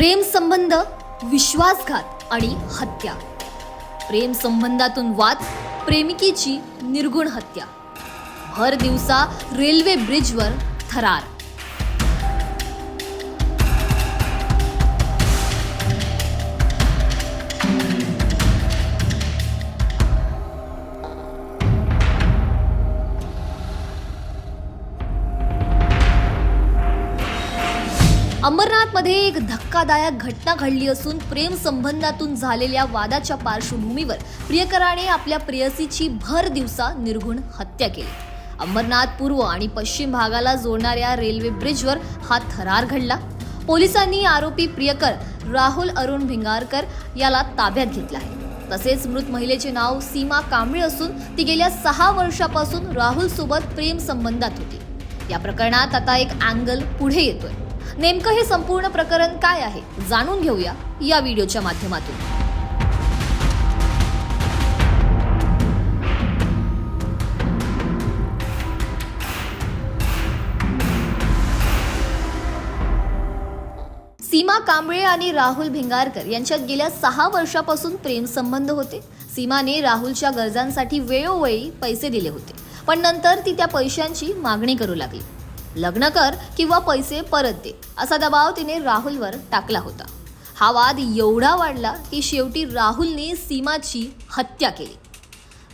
प्रेम संबंध, विश्वासघात आणि हत्या. प्रेम संबंधातून वाद, प्रेमिकेची निर्गुण हत्या. भर दिवसा रेल्वे ब्रिजवर थरार. अंबरनाथमध्ये एक धक्कादायक घटना घडली असून प्रेम संबंधातून झालेल्या वादाच्या पार्श्वभूमीवर प्रियकराने आपल्या प्रेयसीची भर दिवसा निर्घुण हत्या केली. अंबरनाथ पूर्व आणि पश्चिम भागाला जोडणाऱ्या रेल्वे ब्रिजवर हा थरार घडला. पोलिसांनी आरोपी प्रियकर राहुल अरुण भिंगारकर याला ताब्यात घेतला आहे. तसेच मृत महिलेचे नाव सीमा कांबळे असून ती गेल्या 6 वर्षापासून राहुल सोबत प्रेम संबंधात होती. या प्रकरणात आता एक अँगल पुढे येतोय. नेमकं हे संपूर्ण प्रकरण काय आहे जाणून घेऊया या व्हिडिओच्या माध्यमातून. सीमा कांबळे आणि राहुल भिंगारकर यांच्यात गेल्या 6 वर्षापासून प्रेम संबंध होते. सीमाने राहुलच्या गरजांसाठी वेळोवेळी पैसे दिले होते, पण नंतर ती त्या पैशांची मागणी करू लागली. लग्न कर किंवा पैसे परत दे असा दबाव तिने राहुलवर टाकला होता. हा वाद एवढा वाढला की शेवटी राहुलने सीमाची हत्या केली.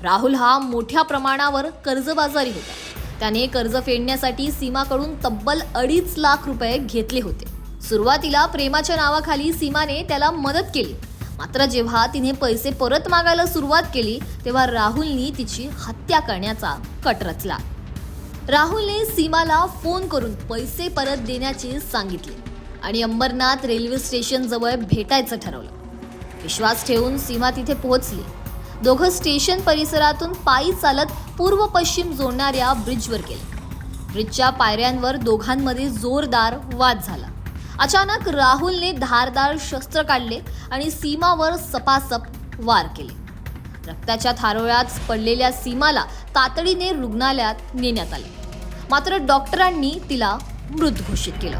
राहुल हा मोठ्या प्रमाणावर कर्जबाजारी होता. त्याने कर्ज फेडण्यासाठी सीमाकडून तब्बल 2.5 लाख रुपये घेतले होते. सुरुवातीला प्रेमाच्या नावाखाली सीमाने त्याला मदत केली, मात्र जेव्हा तिने पैसे परत मागायला सुरुवात केली तेव्हा राहुलने तिची हत्या करण्याचा कट रचला. राहुलने सीमाला फोन करून पैसे परत देण्याचे सांगितले आणि अंबरनाथ रेल्वे स्टेशन जवळ भेटायचं ठरवलं. विश्वास ठेवून सीमा तिथे पोहोचली. दोघं स्टेशन परिसरातून पायी चालत पूर्व पश्चिम जोडणाऱ्या ब्रिजवर गेले. ब्रिजच्या पायऱ्यांवर दोघांमध्ये जोरदार वाद झाला. अचानक राहुलने धारदार शस्त्र काढले आणि सीमावर सपासप वार केले. रक्ताच्या थारोळ्यात पडलेल्या सीमाला तातडीने रुग्णालयात नेण्यात आले, मात्र डॉक्टरांनी तिला मृत घोषित केलं.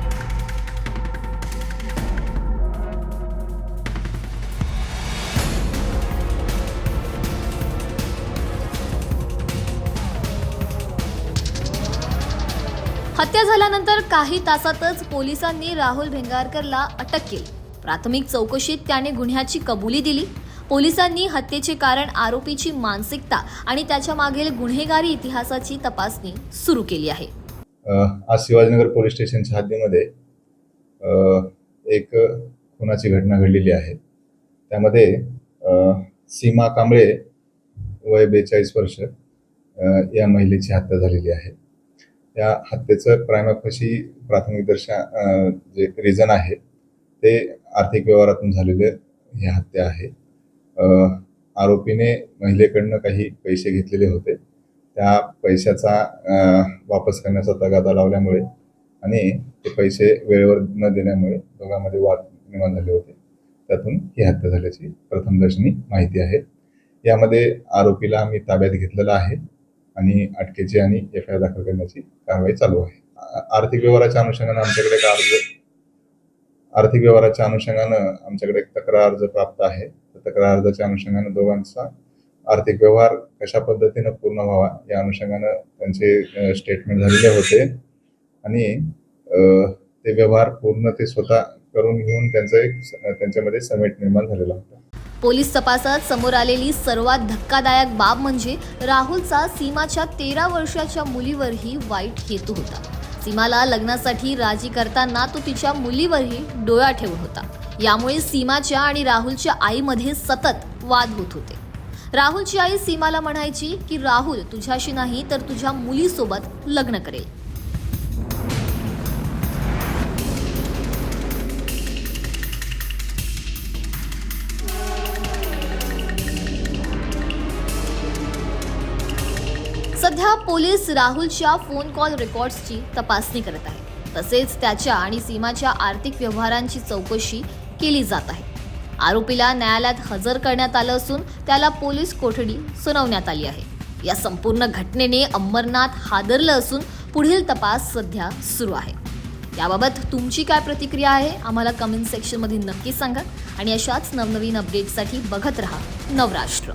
हत्या झाल्यानंतर काही तासातच पोलिसांनी राहुल भिंगारकरला अटक केली. प्राथमिक चौकशीत त्याने गुन्ह्याची कबुली दिली. पोलिसांनी हत्येचे कारण, आरोपीची मानसिकता आणि त्याच्या मागील गुन्हेगारी इतिहासाची तपासणी सुरू केली आहे. आज शिवाजीनगर पोलीस स्टेशनच्या हद्दीमध्ये एक खुनाची घटना घडलेली आहे. त्यामध्ये सीमा कांबळे वय 42 वर्ष या महिलेची हत्या झालेली आहे. या हत्येचं प्राथमिक दर्शा जे रिझन आहे ते आर्थिक व्यवहारातून झालेले ही हत्या आहे. आरोपीने महिलेकडनं काही पैसे घेतलेले होते. त्या पैशाचा वापस करण्याचा तगादा लावल्यामुळे आणि ते पैसे वेळेवर न देण्यामुळे दोघांमध्ये वाद निर्माण झाले होते. त्यातून ही हत्या झाल्याची प्रथमदर्शनी माहिती आहे. यामध्ये आरोपीला आम्ही ताब्यात घेतलेला आहे आणि अटकेची आणि FIR दाखल करण्याची कारवाई चालू आहे. आर्थिक व्यवहाराच्या अनुषंगानं आमच्याकडे एक तक्रार अर्ज प्राप्त आहे. तक्रार अर्जाच्या अनुषंगानं दोघांचा आर्थिक व्यवहार कशा पद्धतीनं पूर्ण व्हावा या अनुषंगानं त्यांचे स्टेटमेंट झालेले होते आणि ते व्यवहार पूर्ण ते स्वतः करून घेऊन त्यांच्यामध्ये समेट निर्माण झालेला होता. पोलीस तपासात समोर आलेली सर्वात धक्कादायक बाब म्हणजे राहुलचा सीमाच्या 13 वर्षाच्या मुलीवरही वाईट हेतू होता. सीमाला लग्नासाठी राजी करताना तो तिच्या मुलीवरही डोळा ठेवून होता. यामुळे सीमाच्या आणि राहुलच्या आईमध्ये सतत वाद होत होते. राहुलची आई सीमाला म्हणायची की राहुल तुझ्याशी नाही तर तुझ्या मुलीसोबत लग्न करेल. सध्या पोलीस राहुलच्या फोन कॉल रेकॉर्ड्सची तपासणी करत आहेत. तसेच त्याच्या आणि सीमाच्या आर्थिक व्यवहारांची चौकशी केली जात आहे. आरोपीला न्यायालयात हजर करण्यात आलं असून त्याला पोलीस कोठडी सुनावण्यात आली आहे. या संपूर्ण घटनेने अंबरनाथ हादरलं असून पुढील तपास सध्या सुरू आहे. याबाबत तुमची काय प्रतिक्रिया आहे आम्हाला कमेंट सेक्शनमध्ये नक्की सांगा आणि अशाच नवनवीन अपडेट्ससाठी बघत रहा नवराष्ट्र.